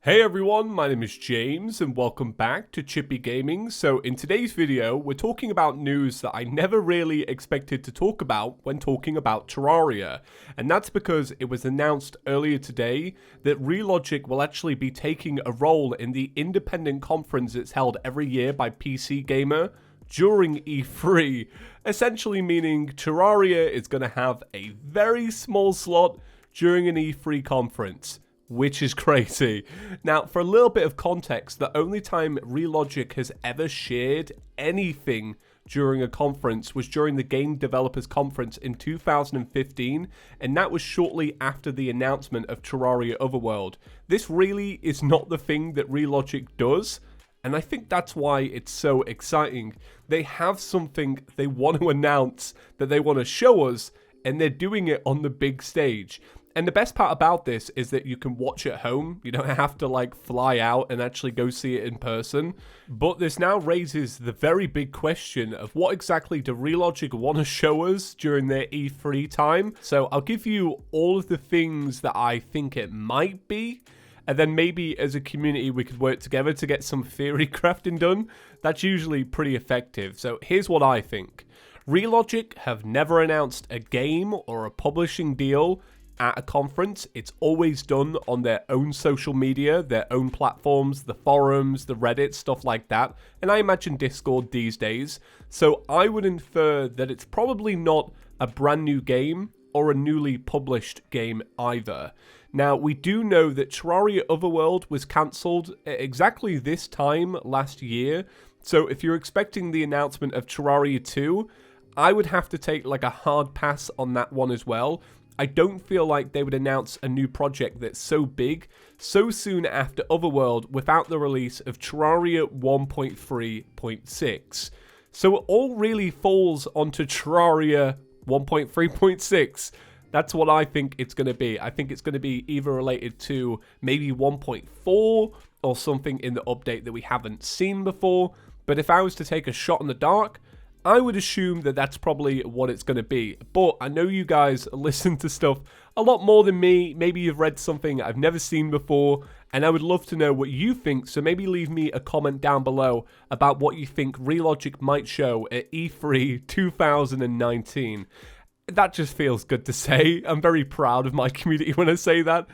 Hey everyone, my name is James and welcome back to Chippy Gaming. So in today's video, we're talking about news that I never really expected to talk about when talking about Terraria. And that's because it was announced earlier today that Relogic will actually be taking a role in the independent conference that's held every year by PC Gamer during E3. Essentially meaning Terraria is going to have a very small slot during an E3 conference, which is crazy. Now, for a little bit of context, the only time Relogic has ever shared anything during a conference was during the Game Developers Conference in 2015, and that was shortly after the announcement of Terraria Otherworld. This really is not the thing that Relogic does, and I think that's why it's so exciting. They have something they want to announce, that they want to show us, and they're doing it on the big stage. And the best part about this is that you can watch at home. You don't have to like fly out and actually go see it in person. But this now raises the very big question of what exactly do Relogic want to show us during their E3 time. So I'll give you all of the things that I think it might be. And then maybe as a community we could work together to get some theory crafting done. That's usually pretty effective. So here's what I think. Relogic have never announced a game or a publishing deal at a conference. It's always done on their own social media, their own platforms, the forums, the Reddit, stuff like that. And I imagine Discord these days. So I would infer that it's probably not a brand new game or a newly published game either. Now, we do know that Terraria Otherworld was cancelled at exactly this time last year. So if you're expecting the announcement of Terraria 2, I would have to take like a hard pass on that one as well. I don't feel like they would announce a new project that's so big so soon after Otherworld without the release of Terraria 1.3.6. So it all really falls onto Terraria 1.3.6. That's what I think it's going to be. I think it's going to be either related to maybe 1.4 or something in the update that we haven't seen before. But if I was to take a shot in the dark, I would assume that that's probably what it's going to be. But I know you guys listen to stuff a lot more than me. Maybe you've read something I've never seen before, and I would love to know what you think. So maybe leave me a comment down below about what you think Relogic might show at E3 2019. That just feels good to say. I'm very proud of my community when I say that.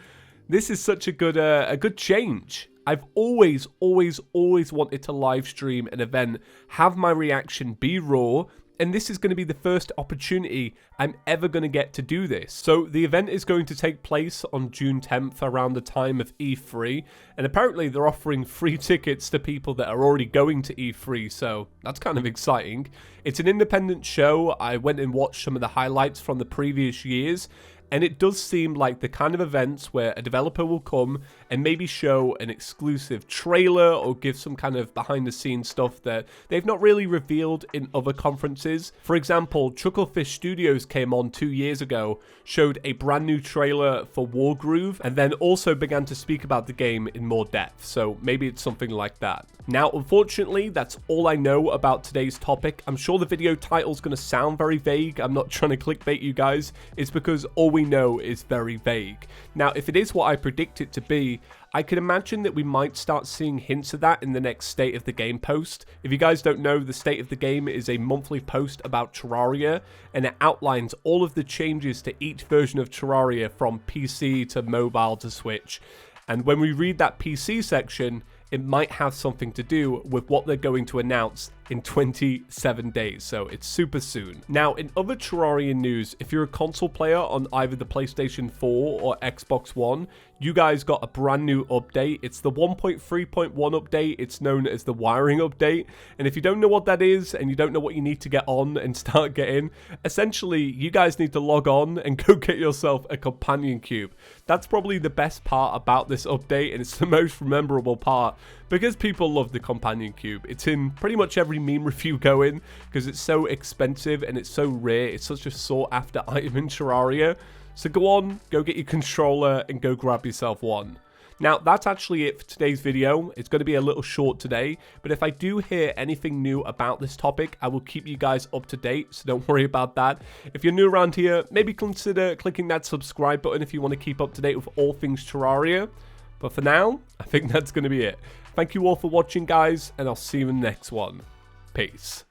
This is such a good change. I've always wanted to live stream an event, have my reaction be raw, and this is going to be the first opportunity I'm ever going to get to do this. So the event is going to take place on June 10th around the time of E3, and apparently they're offering free tickets to people that are already going to E3, so that's kind of exciting. It's an independent show. I went and watched some of the highlights from the previous years, and it does seem like the kind of events where a developer will come and maybe show an exclusive trailer or give some kind of behind-the-scenes stuff that they've not really revealed in other conferences. For example, Chucklefish Studios came on 2 years ago, showed a brand new trailer for Wargroove, and then also began to speak about the game in more depth. So maybe it's something like that. Now, unfortunately, that's all I know about today's topic. I'm sure the video title's going to sound very vague. I'm not trying to clickbait you guys. It's because all we know is very vague. Now, if it is what I predict it to be, I can imagine that we might start seeing hints of that in the next State of the Game post. If you guys don't know, the State of the Game is a monthly post about Terraria, and it outlines all of the changes to each version of Terraria from PC to mobile to Switch. And when we read that PC section, it might have something to do with what they're going to announce in 27 days, so it's super soon. Now, in other Terraria news, if you're a console player on either the PlayStation 4 or Xbox One, you guys got a brand new update. It's the 1.3.1 update. It's known as the wiring update. And if you don't know what that is, and you don't know what you need to get on and start getting, essentially, you guys need to log on and go get yourself a companion cube. That's probably the best part about this update, and it's the most memorable part, because people love the companion cube. It's in pretty much every meme review going, because it's so expensive and it's so rare. It's such a sought after item in Terraria. So go on, go get your controller and go grab yourself one. Now, that's actually it for today's video. It's going to be a little short today, but if I do hear anything new about this topic, I will keep you guys up to date, so don't worry about that. If you're new around here, maybe consider clicking that subscribe button if you want to keep up to date with all things Terraria. But for now, I think that's going to be it. Thank you all for watching, guys, and I'll see you in the next one. Peace.